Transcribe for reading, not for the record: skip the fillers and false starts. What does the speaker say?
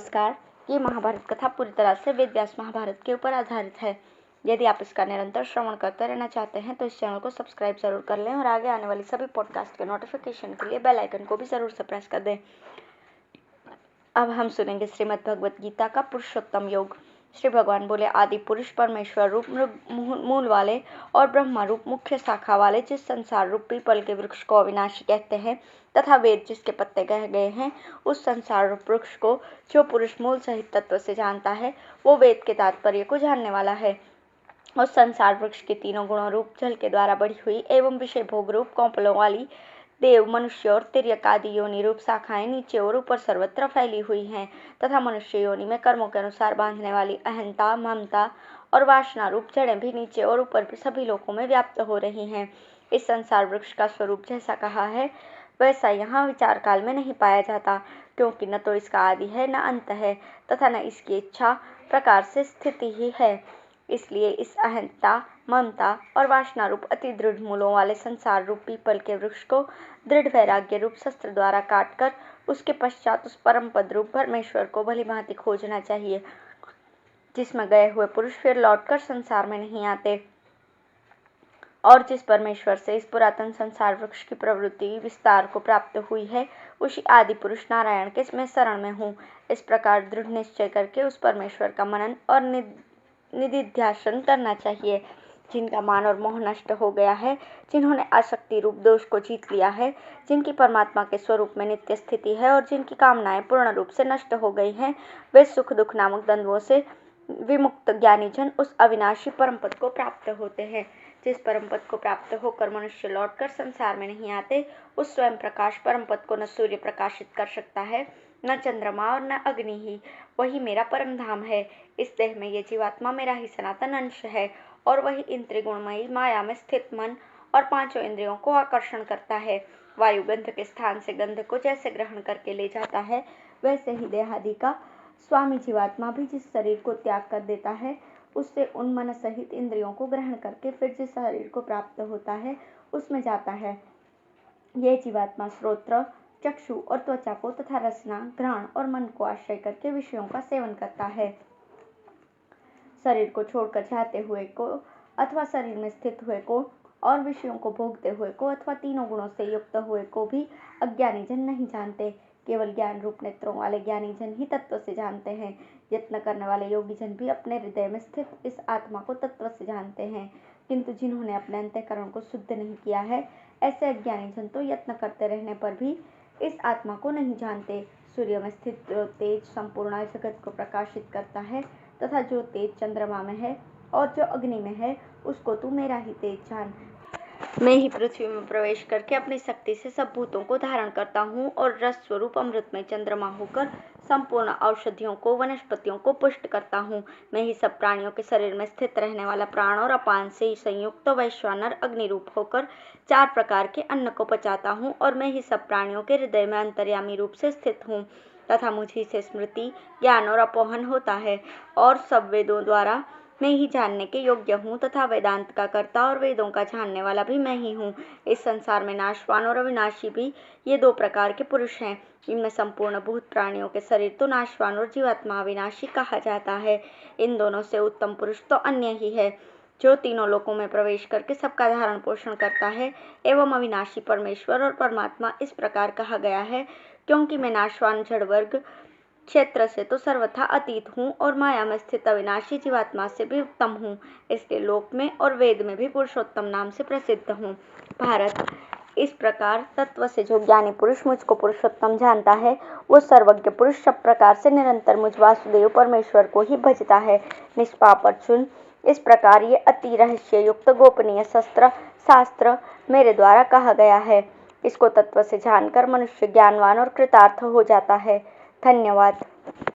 नमस्कार। ये महाभारत कथा पूरी तरह से वेद व्यास महाभारत के ऊपर आधारित है। यदि आप इसका निरंतर श्रवण करते रहना चाहते हैं तो इस चैनल को सब्सक्राइब जरूर कर लें और आगे आने वाली सभी पॉडकास्ट के नोटिफिकेशन के लिए बेल आइकन को भी जरूर से प्रेस कर दें। अब हम सुनेंगे श्रीमद् भगवत गीता का पुरुषोत्तम योग। श्री भगवान बोले, आदि पुरुष परमेश्वर रूप मूल वाले और ब्रह्मा रूप मुख्य शाखा वाले जिस संसार रूप पीपल के वृक्ष को अविनाशी कहते हैं तथा वेद जिसके पत्ते कह गए हैं, उस संसार रूप वृक्ष को जो पुरुष मूल सहित तत्व से जानता है वो वेद के तात्पर्य को जानने वाला है। उस संसार वृक्ष के तीनों गुणों रूप जल के द्वारा बढ़ी हुई एवं विषय भोग रूप कौपलों वाली देव, मनुष्य और तिर्यक आदि योनि रूप शाखाएं नीचे और ऊपर सर्वत्र फैली हुई हैं तथा मनुष्य योनि में कर्मों के अनुसार बांधने वाली अहंता, ममता और वासना रूप जड़ें भी नीचे और ऊपर भी सभी लोकों में व्याप्त हो रही हैं। इस संसार वृक्ष का स्वरूप जैसा कहा है वैसा यहाँ विचार काल में नहीं पाया जाता, क्योंकि न तो इसका आदि है न अंत है तथा न इसकी इच्छा प्रकार से स्थिति ही है। इसलिए इस अहंता, ममता और वासना रूप अति दृढ़ मूलों वाले संसार रूप पीपल के वृक्ष को दृढ़ वैराग्य रूप शस्त्र द्वारा काटकर उसके पश्चात उस परम पद रूप परमेश्वर को भली भांति खोजना चाहिए, जिसमें गए हुए पुरुष फिर लौटकर संसार में नहीं आते और जिस परमेश्वर से इस पुरातन संसार वृक्ष की प्रवृत्ति विस्तार को प्राप्त हुई है उसी आदि पुरुष नारायण के मैं शरण में हूँ। इस प्रकार दृढ़ निश्चय करके उस परमेश्वर का मनन और निधिध्यासन करना चाहिए, जिनका मान और मोह नष्ट हो गया है, जिन्होंने आसक्ति रूप दोष को जीत लिया है, जिनकी परमात्मा के स्वरूप में नित्य स्थिति है और जिनकी कामनाएं पूर्ण रूप से नष्ट हो गई हैं, वे सुख दुख नामक द्वंद्वों से विमुक्त ज्ञानी जन उस अविनाशी परम पद को प्राप्त होते हैं। जिस परम पद को प्राप्त होकर मनुष्य लौटकर संसार में नहीं आते, उस स्वयं प्रकाश परम पद को न सूर्य प्रकाशित कर सकता है, न चंद्रमा और न अग्नि ही। वही मेरा परम धाम है। इस देह में ये जीवात्मा मेरा ही सनातन अंश है और वही इन त्रिगुणमयी माया में स्थित मन और पांचों इंद्रियों को आकर्षण करता है। वायु गंध के स्थान से गंध को जैसे ग्रहण करके ले जाता है, वैसे ही देहादि का स्वामी जीवात्मा भी जिस शरीर को त्याग कर देता है उससे उन मन सहित इंद्रियों को ग्रहण करके फिर जिस शरीर को प्राप्त होता है उसमें जाता है। ये जीवात्मा श्रोत्र, चक्षु और त्वचा को तथा रसना, घ्राण और मन को आश्रय करके विषयों का सेवन करता है। शरीर को छोड़कर जाते हुए को अथवा शरीर में स्थित हुए को और विषयों को भोगते हुए को अथवा तीनों गुणों से युक्त हुए को भी अज्ञानी जन नहीं जानते। केवल ज्ञान रूप नेत्रों वाले ज्ञानी जन ही तत्व से जानते हैं। यत्न करने वाले योगी जन भी अपने हृदय में स्थित इस आत्मा को तत्व से जानते हैं, किंतु जिन्होंने अपने अंतःकरण को शुद्ध नहीं किया है ऐसे अज्ञानी जन तो यत्न करते रहने पर भी इस आत्मा को नहीं जानते। सूर्य में स्थित तेज संपूर्ण जगत को प्रकाशित करता है तथा जो तेज चंद्रमा में है और जो अग्नि में है उसको तू मेरा ही तेज जान। मैं ही पृथ्वी में प्रवेश करके अपनी शक्ति से सब भूतों को धारण करता हूँ और रस स्वरूप अमृत में चंद्रमा होकर संपूर्ण औषधियों को, वनस्पतियों को पुष्ट करता हूँ। मैं ही सब प्राणियों के शरीर में स्थित रहने वाला प्राण और अपान से संयुक्त वैश्वानर अग्नि रूप होकर 4 प्रकार के अन्न को पचाता हूँ और मैं ही सब प्राणियों के हृदय में अंतर्यामी रूप से स्थित हूँ तथा मुझी से स्मृति, ज्ञान और अपोहन होता है और सब वेदों द्वारा मैं ही जानने के योग्य हूँ तथा वेदांत का कर्ता और वेदों का जानने वाला भी मैं ही हूँ। इस संसार में नाशवान और अविनाशी भी ये 2 प्रकार के पुरुष हैं। इनमें संपूर्ण भूत प्राणियों के शरीर तो नाशवान और जीवात्मा अविनाशी कहा जाता है। इन दोनों से उत्तम पुरुष तो अन्य ही है, जो तीनों लोकों में प्रवेश करके सबका धारण पोषण करता है एवं अविनाशी परमेश्वर और परमात्मा इस प्रकार कहा गया है, क्योंकि मैं नाशवान जड़ वर्ग क्षेत्र से तो सर्वथा अतीत हूँ और माया में स्थित अविनाशी जीवात्मा से भी उत्तम हूँ। इसलिए लोक में और वेद में भी पुरुषोत्तम नाम से प्रसिद्ध हूँ। भारत, इस प्रकार तत्व से जो ज्ञानी पुरुष मुझको पुरुषोत्तम जानता है वो सर्वज्ञ पुरुष सब प्रकार से निरंतर मुझ वासुदेव परमेश्वर को ही भजता है। निष्पाप अर्जुन, इस प्रकार ये अति रहस्य युक्त गोपनीय शास्त्र मेरे द्वारा कहा गया है। इसको तत्व से जानकर मनुष्य ज्ञानवान और कृतार्थ हो जाता है। धन्यवाद।